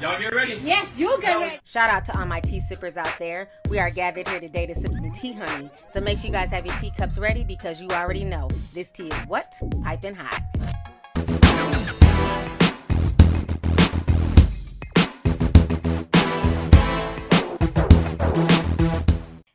Y'all get ready? Yes, you get ready. Shout out to all my tea sippers out there. We are gathered here today to sip some tea, honey. So make sure you guys have your teacups ready because you already know this tea is what? Piping hot.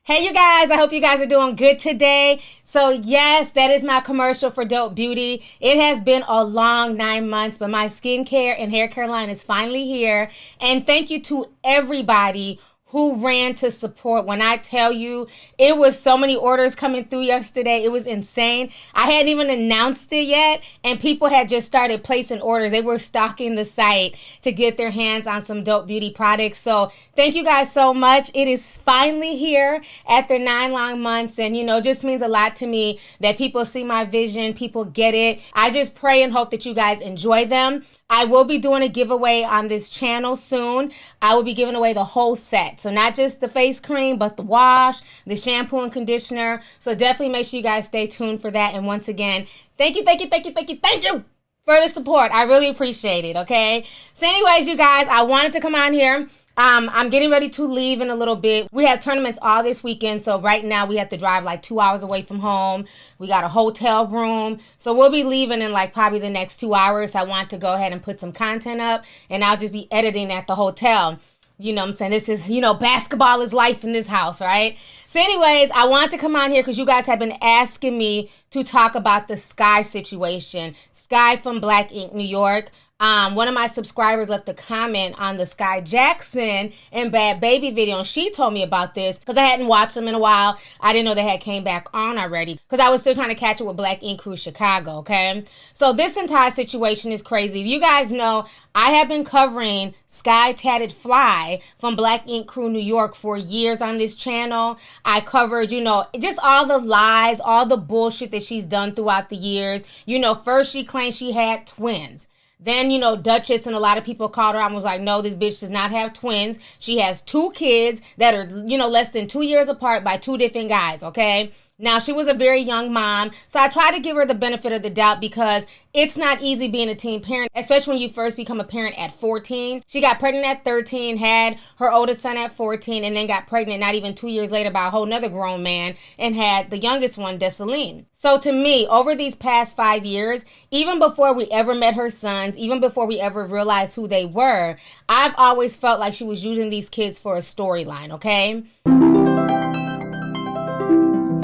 Hey you guys, I hope you guys are doing good today. So yes, that is my commercial for Dope Beauty. It has been a long 9 months, but my skincare and hair care line is finally here. And thank you to everybody who ran to support. When I tell you, it was so many orders coming through yesterday. It was insane. I hadn't even announced it yet, and people had just started placing orders. They were stocking the site to get their hands on some Dope Beauty products. So thank you guys so much. It is finally here after 9 long months, and you know, it just means a lot to me that people see my vision, people get it. I just pray and hope that you guys enjoy them. I will be doing a giveaway on this channel soon. I will be giving away the whole set. So not just the face cream, but the wash, the shampoo and conditioner. So definitely make sure you guys stay tuned for that. And once again, thank you for the support. I really appreciate it, okay? So anyways, you guys, I wanted to come on here. I'm getting ready to leave in a little bit. We have tournaments all this weekend, so right now we have to drive like 2 hours away from home. We got a hotel room, so we'll be leaving in like probably the next 2 hours. I want to go ahead and put some content up, and I'll just be editing at the hotel. You know what I'm saying? This is, you know, basketball is life in this house, right? So anyways, I want to come on here because you guys have been asking me to talk about the Sky situation. Sky from Black Ink, New York. One of my subscribers left a comment on the Sky Jackson and Bad Baby video, and she told me about this because I hadn't watched them in a while. I didn't know they had came back on already because I was still trying to catch it with Black Ink Crew Chicago, okay? So this entire situation is crazy. If you guys know, I have been covering Sky Tatted Fly from Black Ink Crew New York for years on this channel. I covered, you know, just all the lies, all the bullshit that she's done throughout the years. You know, first she claimed she had twins. Then, you know, Duchess and a lot of people called her out and was like, no, this bitch does not have twins. She has 2 kids that are, you know, less than 2 years apart by 2 different guys, okay? Now, she was a very young mom, so I try to give her the benefit of the doubt because it's not easy being a teen parent, especially when you first become a parent at 14. She got pregnant at 13, had her oldest son at 14, and then got pregnant not even 2 years later by a whole nother grown man and had the youngest one, Desaline. So to me, over these past 5 years, even before we ever met her sons, even before we ever realized who they were, I've always felt like she was using these kids for a storyline, okay?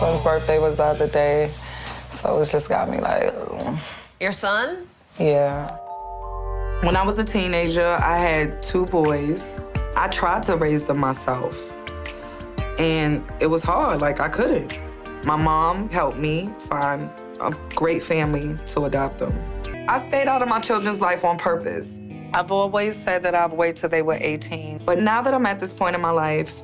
His birthday was the other day, so it's just got me like... Your son? Yeah. When I was a teenager, I had 2 boys. I tried to raise them myself, and it was hard, like I couldn't. My mom helped me find a great family to adopt them. I stayed out of my children's life on purpose. I've always said that I'd wait till they were 18, but now that I'm at this point in my life,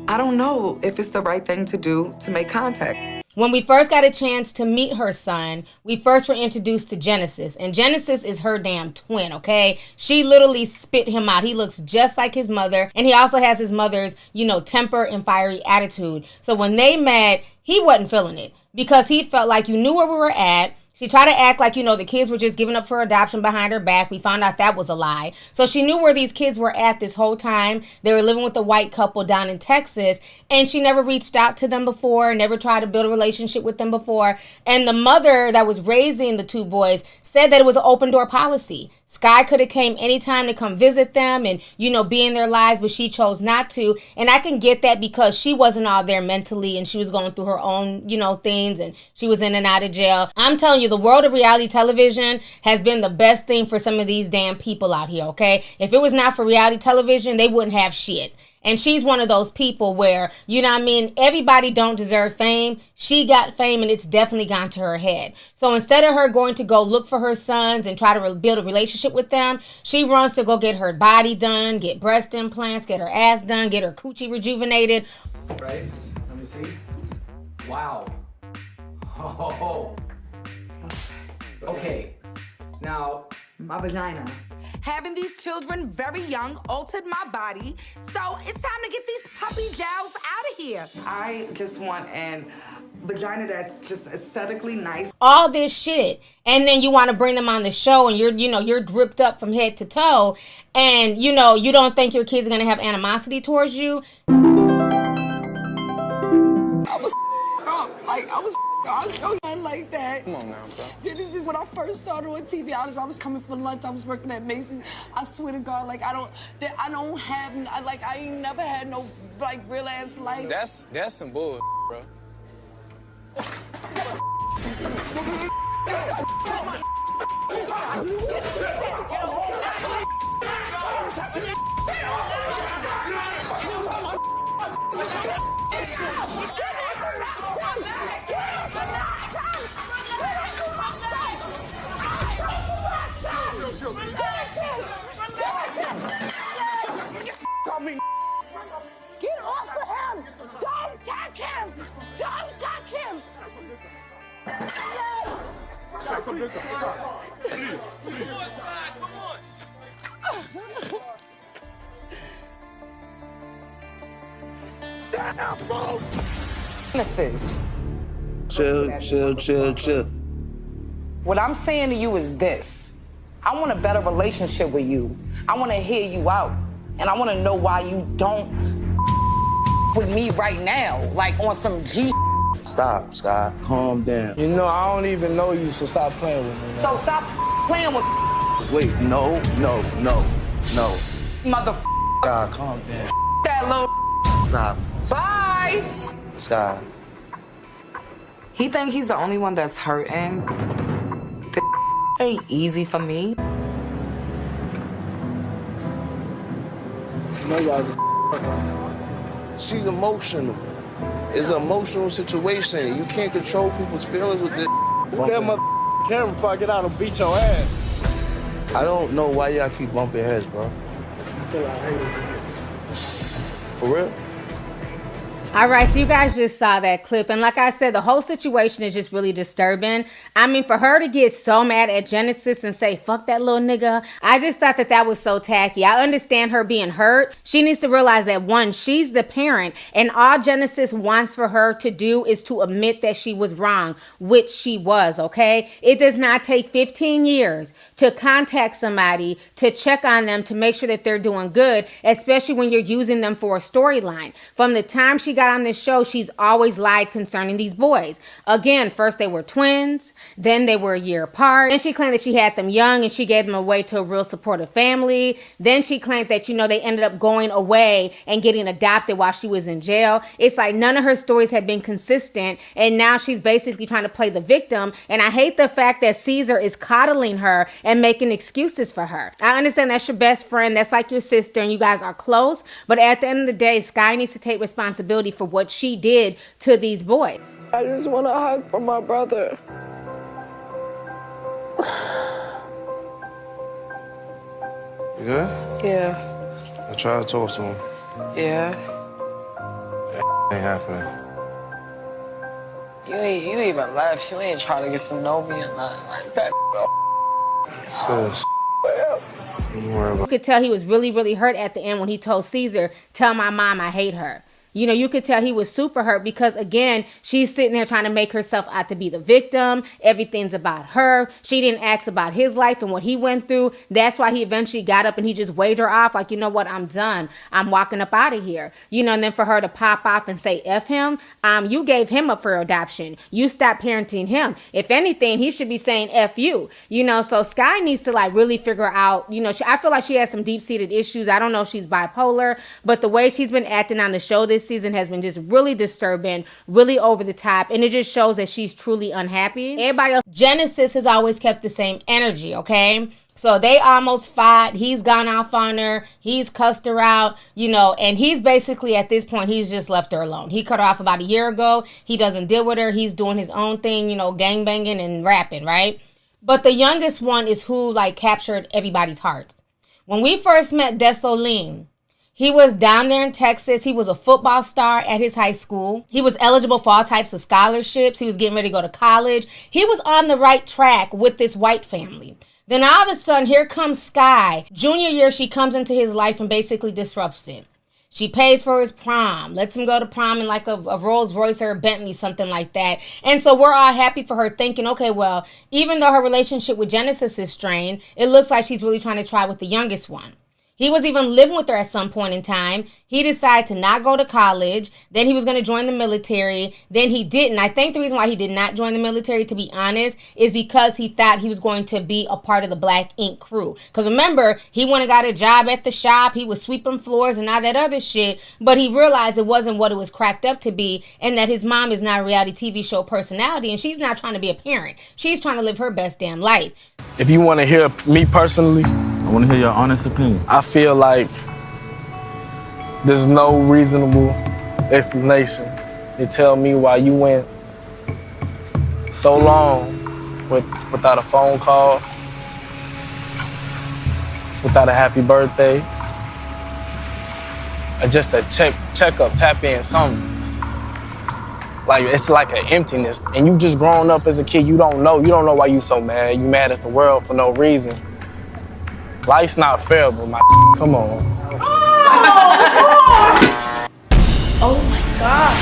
I don't know if it's the right thing to do to make contact. When we first got a chance to meet her son, we first were introduced to Genesis. And Genesis is her damn twin, okay? She literally spit him out. He looks just like his mother. And he also has his mother's, you know, temper and fiery attitude. So when they met, he wasn't feeling it because he felt like you knew where we were at. She tried to act like, you know, the kids were just giving up for adoption behind her back. We found out that was a lie. So she knew where these kids were at this whole time. They were living with a white couple down in Texas, and she never reached out to them before, never tried to build a relationship with them before. And the mother that was raising the 2 boys said that it was an open door policy. Sky could have came anytime to come visit them and, you know, be in their lives, but she chose not to. And I can get that because she wasn't all there mentally and she was going through her own, you know, things, and she was in and out of jail. I'm telling you, the world of reality television has been the best thing for some of these damn people out here, okay? If it was not for reality television, they wouldn't have shit. And she's one of those people where, you know what I mean, everybody don't deserve fame. She got fame and it's definitely gone to her head. So instead of her going to go look for her sons and try to build a relationship with them, she runs to go get her body done, get breast implants, get her ass done, get her coochie rejuvenated. Right? Let me see. Wow. Oh. Okay. Now, my vagina. Having these children very young altered my body, so it's time to get these puppy jowls out of here. I just want an vagina that's just aesthetically nice. All this shit. And then you want to bring them on the show and you're dripped up from head to toe. And, you don't think your kids are going to have animosity towards you. I was nothing like that. Come on now, bro. This is when I first started on TV. I was coming for lunch. I was working at Macy's. I swear to God, I ain't never had no real ass life. That's some bull, bro. Get off of him! Don't touch him! Don't touch him! Genesis. Chill. What I'm saying to you is this. I want a better relationship with you. I want to hear you out. And I want to know why you don't with me right now, on some G. Stop, Scott. Calm down. You know, I don't even know you, so stop playing with me. Man. So stop playing with Wait, no. mother Scott, calm down. that little. Stop. Bye. Scott. He think he's the only one that's hurting. This ain't easy for me. You know y'all's She's emotional. It's an emotional situation. You can't control people's feelings with this. Put that mother camera before I get out and beat your ass. I don't know why y'all keep bumping heads, bro. Until I hate it. For real? All right, so you guys just saw that clip. And like I said, the whole situation is just really disturbing. I mean, for her to get so mad at Genesis and say, fuck that little nigga, I just thought that was so tacky. I understand her being hurt. She needs to realize that, one, she's the parent. And all Genesis wants for her to do is to admit that she was wrong, which she was, okay? It does not take 15 years to contact somebody, to check on them, to make sure that they're doing good, especially when you're using them for a storyline. From the time she got on this show, she's always lied concerning these boys. Again, first they were twins, then they were a year apart. Then she claimed that she had them young and she gave them away to a real supportive family. Then she claimed that, they ended up going away and getting adopted while she was in jail. It's like none of her stories have been consistent, and now she's basically trying to play the victim. And I hate the fact that Caesar is coddling her and making excuses for her. I understand that's your best friend, that's like your sister, and you guys are close, but at the end of the day, Sky needs to take responsibility for what she did to these boys. I just want a hug from my brother. You good? Yeah. I tried to talk to him. Yeah. Ain't happening. You even left. You ain't trying to get to know me or nothing like that. Sis. Don't worry about You could tell he was really, really hurt at the end when he told Caesar, tell my mom I hate her. You could tell he was super hurt because, again, she's sitting there trying to make herself out to be the victim. Everything's about her. She didn't ask about his life and what he went through. That's why he eventually got up and he just waved her off like, you know what, I'm done. I'm walking up out of here. And then for her to pop off and say F him, you gave him up for adoption. You stopped parenting him. If anything, he should be saying F you. So Sky needs to really figure out, I feel like she has some deep-seated issues. I don't know if she's bipolar, but the way she's been acting on the show this season has been just really disturbing, really over the top, and it just shows that she's truly unhappy. Everybody else, Genesis has always kept the same energy, okay? So they almost fought. He's gone off on her. He's cussed her out, and he's basically at this point, he's just left her alone. He cut her off about a year ago. He doesn't deal with her. He's doing his own thing, gangbanging and rapping, right? But the youngest one is who captured everybody's heart. When we first met Desolene, he was down there in Texas. He was a football star at his high school. He was eligible for all types of scholarships. He was getting ready to go to college. He was on the right track with this white family. Then all of a sudden, here comes Sky. Junior year, she comes into his life and basically disrupts it. She pays for his prom, lets him go to prom in like a Rolls Royce or a Bentley, something like that. And so we're all happy for her, thinking, okay, well, even though her relationship with Genesis is strained, it looks like she's really trying to try with the youngest one. He was even living with her at some point in time. He decided to not go to college. Then he was going to join the military. Then he didn't. I think the reason why he did not join the military, to be honest, is because he thought he was going to be a part of the Black Ink crew. Because remember, he went and got a job at the shop. He was sweeping floors and all that other shit. But he realized it wasn't what it was cracked up to be, and that his mom is not a reality TV show personality, and she's not trying to be a parent. She's trying to live her best damn life. If you want to hear me personally, I want to hear your honest opinion. I feel like there's no reasonable explanation to tell me why you went so long without a phone call, without a happy birthday, or just a checkup, tap in, something. Like, it's like an emptiness. And you just grown up as a kid, you don't know why you so mad. You mad at the world for no reason. Life's not fair, but come on. Oh my God.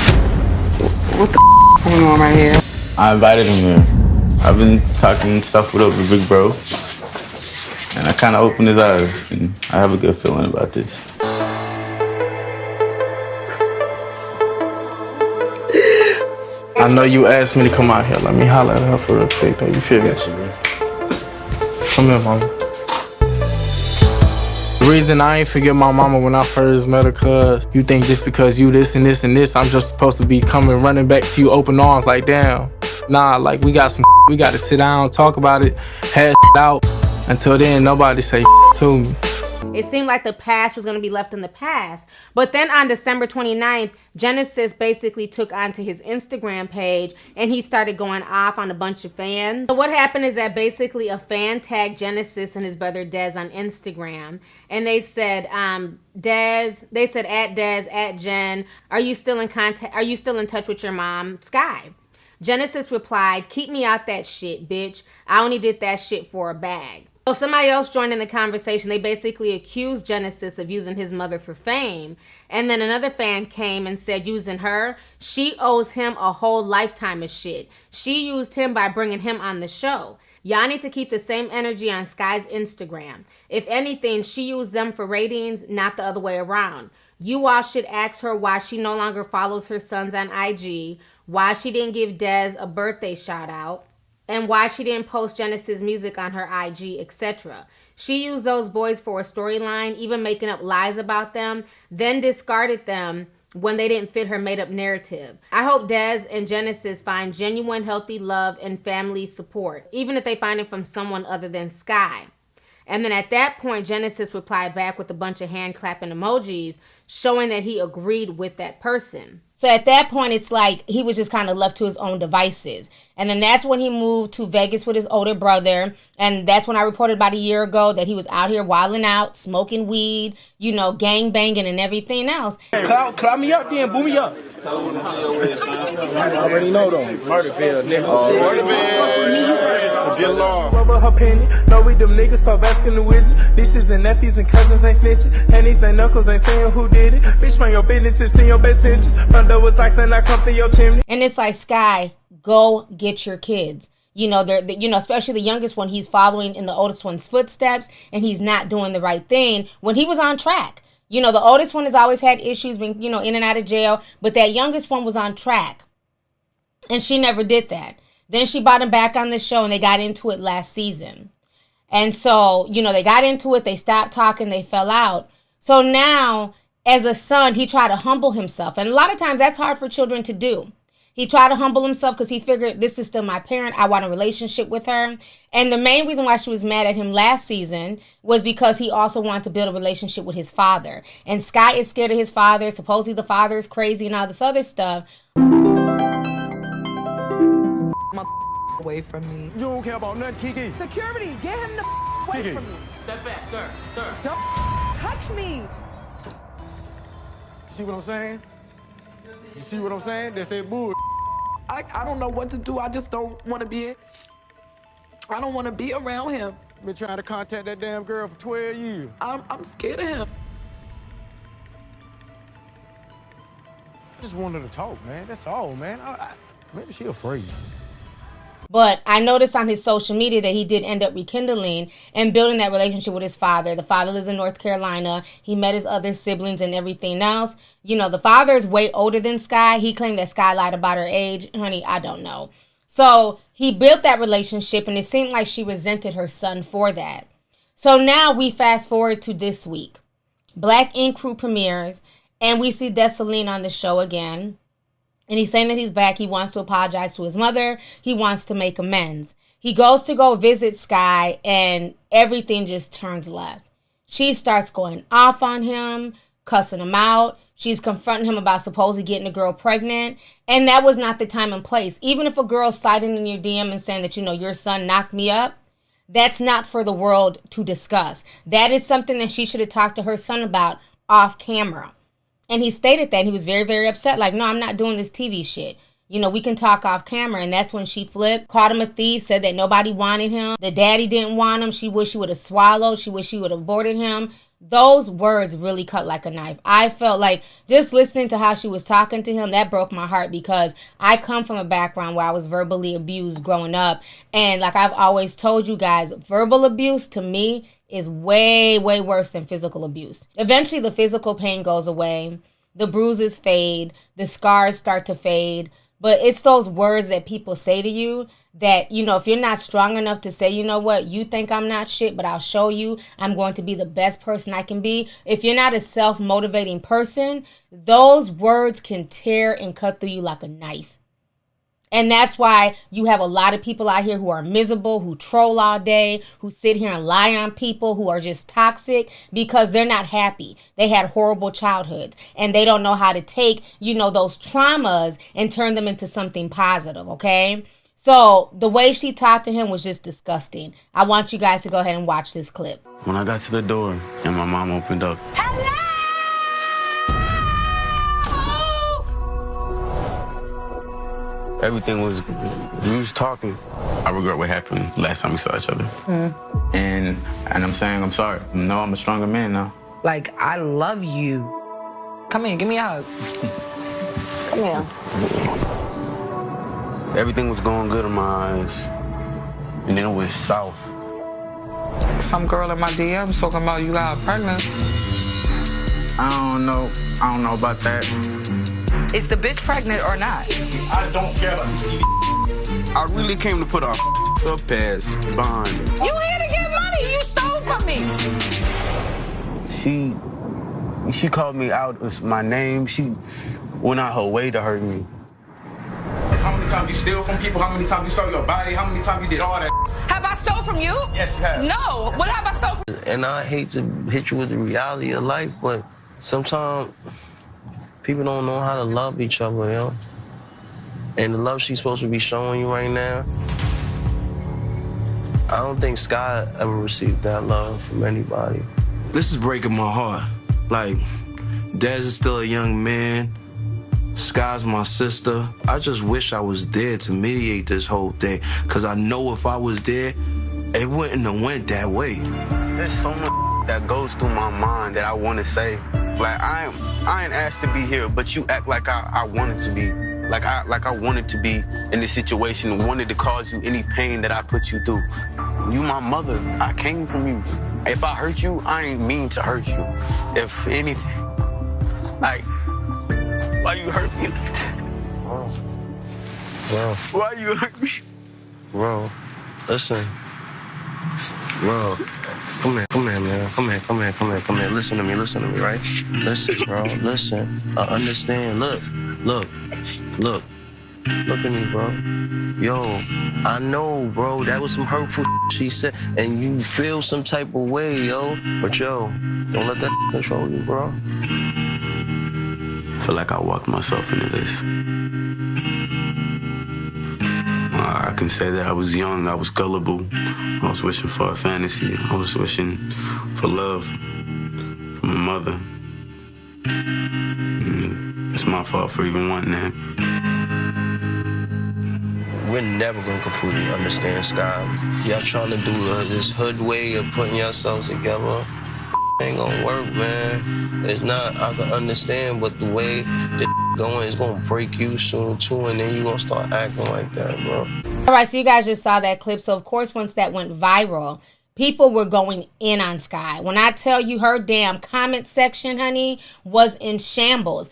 What the going on right here? I invited him here. I've been talking stuff with Big Bro, and I kind of opened his eyes, and I have a good feeling about this. I know you asked me to come out here. Let me holler at her for real quick, though. You feel me? Come here, mama. The reason I ain't forget my mama when I first met her, cuz you think just because you this and this and this, I'm just supposed to be coming running back to you open arms like, damn. Nah, like, we got some we got to sit down, talk about it, hash it out. Until then, nobody say to me. It seemed like the past was going to be left in the past. But then on December 29th, Genesis basically took onto his Instagram page and he started going off on a bunch of fans. So what happened is that basically a fan tagged Genesis and his brother Dez on Instagram. And they said, Dez, they said at Dez, at Jen, are you still in contact? Are you still in touch with your mom, Sky? Genesis replied, keep me out that shit, bitch. I only did that shit for a bag. So somebody else joined in the conversation. They basically accused Genesis of using his mother for fame. And then another fan came and said using her, she owes him a whole lifetime of shit. She used him by bringing him on the show. Y'all need to keep the same energy on Sky's Instagram. If anything, she used them for ratings, not the other way around. You all should ask her why she no longer follows her sons on IG, why she didn't give Dez a birthday shout out, and why she didn't post Genesis music on her IG, etc. She used those boys for a storyline, even making up lies about them, then discarded them when they didn't fit her made-up narrative. I hope Dez and Genesis find genuine, healthy love and family support, even if they find it from someone other than Sky. And then at that point, Genesis replied back with a bunch of hand-clapping emojis, showing that he agreed with that person. So at that point, it's like he was just kind of left to his own devices. And then that's when he moved to Vegas with his older brother. And that's when I reported about a year ago that he was out here wilding out, smoking weed, you know, gang banging and everything else. Cloud me up then, boom me up. I already know though. Murderville, nigga. Murderville. Get along. Over her penny. No, we them niggas start asking the wizard. Nieces and nephews and cousins ain't snitching. Pennies and knuckles ain't saying who did it. Bitch, mind your business, it's in your best interest. Was like, then I come through your chimney. And it's like, Sky, go get your kids. You know, especially the youngest one, he's following in the oldest one's footsteps and he's not doing the right thing when he was on track. You know, the oldest one has always had issues being, you know, in and out of jail, but that youngest one was on track and she never did that. Then she brought him back on the show and they got into it last season. And so, you know, they got into it, they stopped talking, they fell out. So now, as a son, he tried to humble himself. And a lot of times that's hard for children to do. He tried to humble himself because he figured this is still my parent. I want a relationship with her. And the main reason why she was mad at him last season was because he also wanted to build a relationship with his father. And Sky is scared of his father. Supposedly the father is crazy and all this other stuff. Away from me. You don't care about nothing, Kiki. Security, get him the away Kiki. from me. Step back, sir. Sir. Don't touch me. See what I'm saying? You see what I'm saying? That's that bull. I don't know what to do. I just don't want to be. I don't want to be around him. Been trying to contact that damn girl for 12 years. I'm scared of him. Just wanted to talk, man. That's all, man. Maybe she afraid. But I noticed on his social media that he did end up rekindling and building that relationship with his father. The father lives in North Carolina. He met his other siblings and everything else. You know, the father is way older than Sky. He claimed that Sky lied about her age. Honey, I don't know. So he built that relationship, and it seemed like she resented her son for that. So now we fast forward to this week. Black Ink Crew premieres, and we see Dessalines on the show again. And he's saying that he's back. He wants to apologize to his mother. He wants to make amends. He goes to go visit Sky, and everything just turns left. She starts going off on him, cussing him out. She's confronting him about supposedly getting a girl pregnant. And that was not the time and place. Even if a girl's sliding in your DM and saying that, you know, your son knocked me up, that's not for the world to discuss. That is something that she should have talked to her son about off camera. And he stated that. He was very, very upset. Like, no, I'm not doing this TV shit. You know, we can talk off camera. And that's when she flipped, called him a thief, said that nobody wanted him. The daddy didn't want him. She wished she would have swallowed. She wished she would have aborted him. Those words really cut like a knife. I felt like just listening to how she was talking to him, that broke my heart, because I come from a background where I was verbally abused growing up. And like I've always told you guys, verbal abuse to me is way, way worse than physical abuse. Eventually, the physical pain goes away. The bruises fade. The scars start to fade. But it's those words that people say to you that, you know, if you're not strong enough to say, you know what, you think I'm not shit, but I'll show you I'm going to be the best person I can be. If you're not a self-motivating person, those words can tear and cut through you like a knife. And that's why you have a lot of people out here who are miserable, who troll all day, who sit here and lie on people, who are just toxic because they're not happy. They had horrible childhoods and they don't know how to take, you know, those traumas and turn them into something positive, okay? So the way she talked to him was just disgusting. I want you guys to go ahead and watch this clip. When I got to the door and my mom opened up. Everything was, we was talking. I regret what happened last time we saw each other. And I'm saying I'm sorry. No, I'm a stronger man now. Like, I love you. Come here, give me a hug. Come here. Everything was going good in my eyes. And then it went south. Some girl in my DMs talking about you got her pregnant. I don't know about that. Is the bitch pregnant or not? I don't care. I really came to put our up ass behind her. You here to get money. You stole from me. She called me out as my name. She went out her way to hurt me. How many times you steal from people? How many times you sold your body? How many times you did all that? Have I stole from you? Yes, you have. No. What have I stole from? And I hate to hit you with the reality of life, but sometimes people don't know how to love each other, yo. And the love she's supposed to be showing you right now, I don't think Sky ever received that love from anybody. This is breaking my heart. Like, Dez is still a young man. Sky's my sister. I just wish I was there to mediate this whole thing, because I know if I was there, it wouldn't have went that way. There's so much that goes through my mind that I want to say. Like, I ain't asked to be here, but you act like I wanted to be. Like I wanted to be in this situation, wanted to cause you any pain that I put you through. You my mother. I came from you. If I hurt you, I ain't mean to hurt you. If anything, like, why you hurt me like that? Bro. Why you hurt me? Bro, listen. Bro, come here, man. Come here. Listen to me, right? Listen, bro, listen. I understand. Look at me, bro. Yo, I know, bro, that was some hurtful she said, and you feel some type of way, yo. But yo, don't let that control you, bro. I feel like I walked myself into this. I can say that I was young, I was gullible. I was wishing for a fantasy. I was wishing for love from my mother. It's my fault for even wanting that. We're never gonna completely understand Sky. Y'all trying to do this hood way of putting yourselves together. Ain't gonna work, man. It's not, I can understand, but the way that going, it's gonna break you soon too, and then you gonna start acting like that, bro. All right, so you guys just saw that clip. So of course, once that went viral, people were going in on Sky. When I tell you, her damn comment section, honey, was in shambles.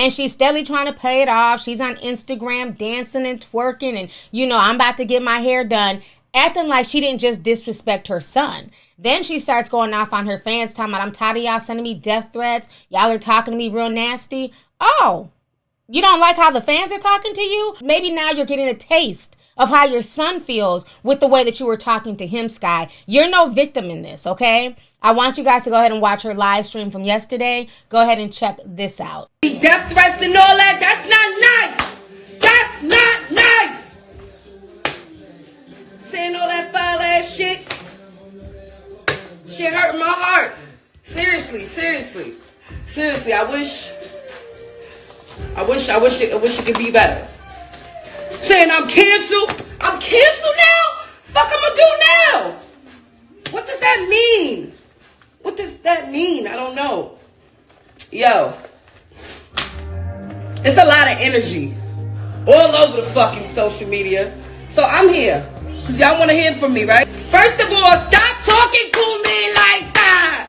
And she's steadily trying to pay it off. She's on Instagram dancing and twerking and, you know, I'm about to get my hair done, acting like she didn't just disrespect her son. Then she starts going off on her fans, talking about, I'm tired of y'all sending me death threats. Y'all are talking to me real nasty. Oh, you don't like how the fans are talking to you? Maybe now you're getting a taste of how your son feels with the way that you were talking to him, Sky. You're no victim in this, okay? I want you guys to go ahead and watch her live stream from yesterday. Go ahead and check this out. Death threats and all that, that's not nice. That's not nice. Saying all that foul ass shit hurt my heart. Seriously. I wish it could be better. Saying I'm canceled. I'm canceled now? Fuck I'ma do now? What does that mean? What does that mean? I don't know. Yo. It's a lot of energy all over the fucking social media. So I'm here. Because y'all want to hear from me, right? First of all, stop talking to me like that.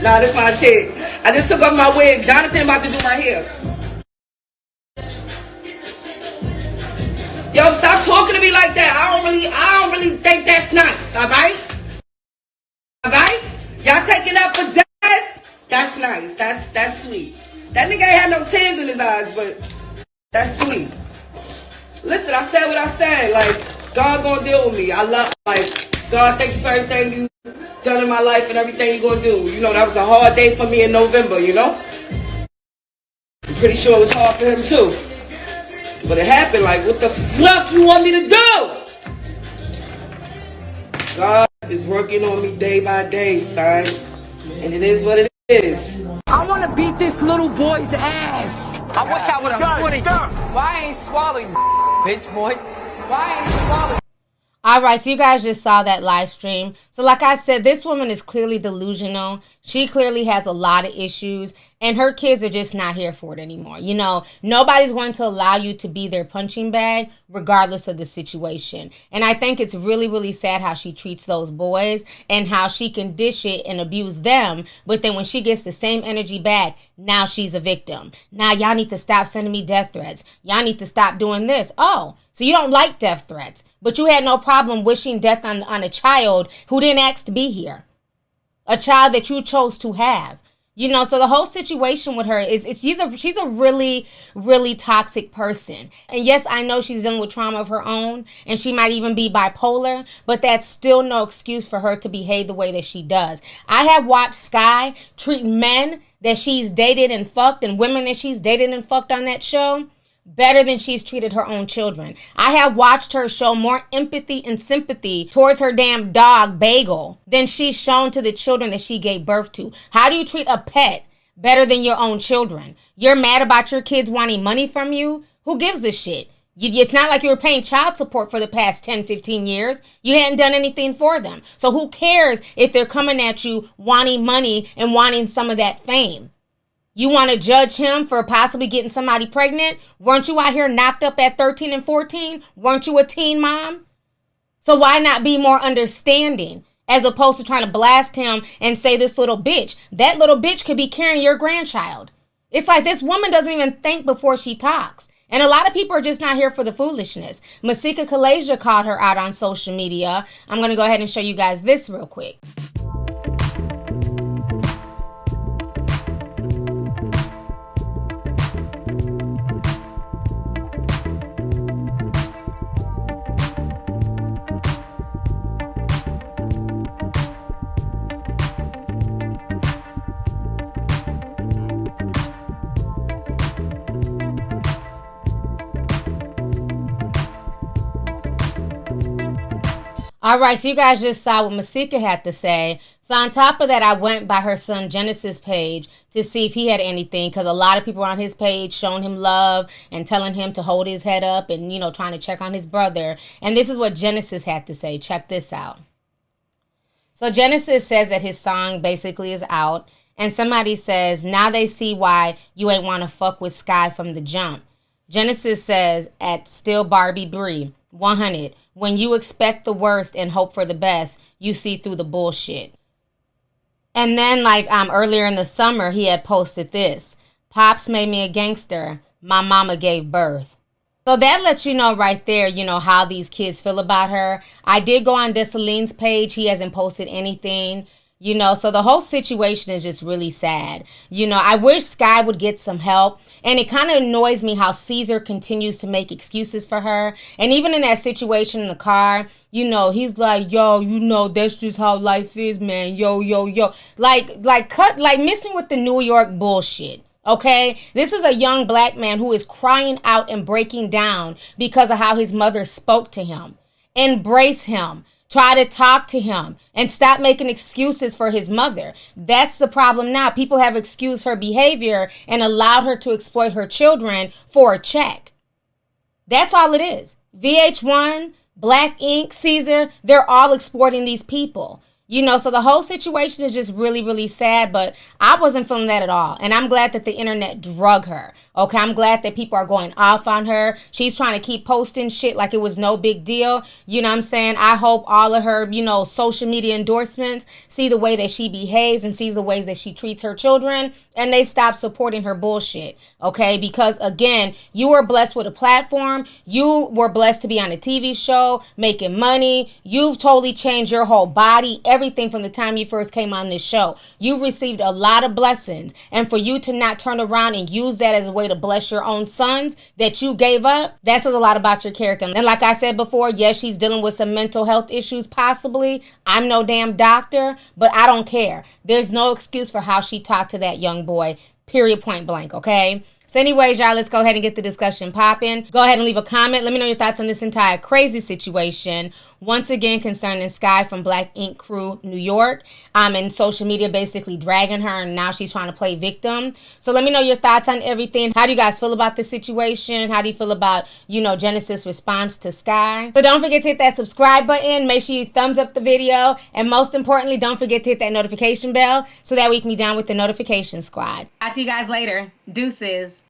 Nah, this my shit. I just took off my wig. Jonathan about to do my hair. Yo, stop talking to me like that. I don't really think that's nice, alright? Alright? Y'all take it up for Des? That's nice. That's sweet. That nigga ain't had no tears in his eyes, but that's sweet. Listen, I said what I said. Like, God gonna deal with me. God, thank you for everything you done in my life and everything you gonna do. You know, that was a hard day for me in November, you know? I'm pretty sure it was hard for him too. But it happened. Like, what the fuck you want me to do? God is working on me day by day, son. And it is what it is. I want to beat this little boy's ass. I wish I would have put it. Why ain't swallowed, bitch boy? Why ain't swallowed? All right, so you guys just saw that live stream. So like I said, this woman is clearly delusional. She clearly has a lot of issues, and her kids are just not here for it anymore. You know, nobody's going to allow you to be their punching bag regardless of the situation. And I think it's really, really sad how she treats those boys and how she can dish it and abuse them. But then when she gets the same energy back, now she's a victim. Now y'all need to stop sending me death threats. Y'all need to stop doing this. Oh, so you don't like death threats, but you had no problem wishing death on a child who didn't ask to be here. A child that you chose to have. You know, so the whole situation with her is she's a really, really toxic person. And yes, I know she's dealing with trauma of her own, and she might even be bipolar, but that's still no excuse for her to behave the way that she does. I have watched Sky treat men that she's dated and fucked and women that she's dated and fucked on that show better than she's treated her own children. I have watched her show more empathy and sympathy towards her damn dog, Bagel, than she's shown to the children that she gave birth to. How do you treat a pet better than your own children? You're mad about your kids wanting money from you? Who gives a shit? It's not like you were paying child support for the past 10, 15 years. You hadn't done anything for them. So who cares if they're coming at you wanting money and wanting some of that fame? You want to judge him for possibly getting somebody pregnant? Weren't you out here knocked up at 13 and 14? Weren't you a teen mom? So why not be more understanding as opposed to trying to blast him and say this little bitch? That little bitch could be carrying your grandchild. It's like this woman doesn't even think before she talks. And a lot of people are just not here for the foolishness. Masika Kalasia called her out on social media. I'm going to go ahead and show you guys this real quick. All right, so you guys just saw what Masika had to say. So on top of that, I went by her son Genesis' page to see if he had anything, because a lot of people on his page showing him love and telling him to hold his head up and, you know, trying to check on his brother. And this is what Genesis had to say. Check this out. So Genesis says that his song basically is out. And somebody says, now they see why you ain't want to fuck with Sky from the jump. Genesis says at Still Barbie Bree, 100. When you expect the worst and hope for the best, you see through the bullshit. And then like earlier in the summer, he had posted this. Pops made me a gangster. My mama gave birth. So that lets you know right there, you know, how these kids feel about her. I did go on Desaline's page. He hasn't posted anything. You know, so the whole situation is just really sad. You know, I wish Sky would get some help. And it kind of annoys me how Caesar continues to make excuses for her. And even in that situation in the car, you know, he's like, yo, you know, that's just how life is, man. Yo, yo, yo. Like missing with the New York bullshit. Okay, this is a young black man who is crying out and breaking down because of how his mother spoke to him. Embrace him. Try to talk to him and stop making excuses for his mother. That's the problem now. People have excused her behavior and allowed her to exploit her children for a check. That's all it is. VH1, Black Ink, Caesar, they're all exploiting these people. You know, so the whole situation is just really, really sad, but I wasn't feeling that at all. And I'm glad that the internet drug her. Okay, I'm glad that people are going off on her. She's trying to keep posting shit like it was no big deal. You know what I'm saying? I hope all of her, you know, social media endorsements see the way that she behaves and sees the ways that she treats her children, and they stop supporting her bullshit. Okay, because again, you were blessed with a platform. You were blessed to be on a TV show, making money. You've totally changed your whole body, everything from the time you first came on this show. You've received a lot of blessings. And for you to not turn around and use that as a way to bless your own sons that you gave up, that says a lot about your character. And like I said before, yes, she's dealing with some mental health issues possibly. I'm no damn doctor, but I don't care. There's no excuse for how she talked to that young boy, period, point blank, okay? So anyways, y'all, let's go ahead and get the discussion popping. Go ahead and leave a comment. Let me know your thoughts on this entire crazy situation. Once again, concerning Sky from Black Ink Crew, New York. And social media basically dragging her, and now she's trying to play victim. So let me know your thoughts on everything. How do you guys feel about this situation? How do you feel about, you know, Genesis' response to Sky? So don't forget to hit that subscribe button. Make sure you thumbs up the video. And most importantly, don't forget to hit that notification bell so that we can be down with the notification squad. Talk to you guys later. Deuces.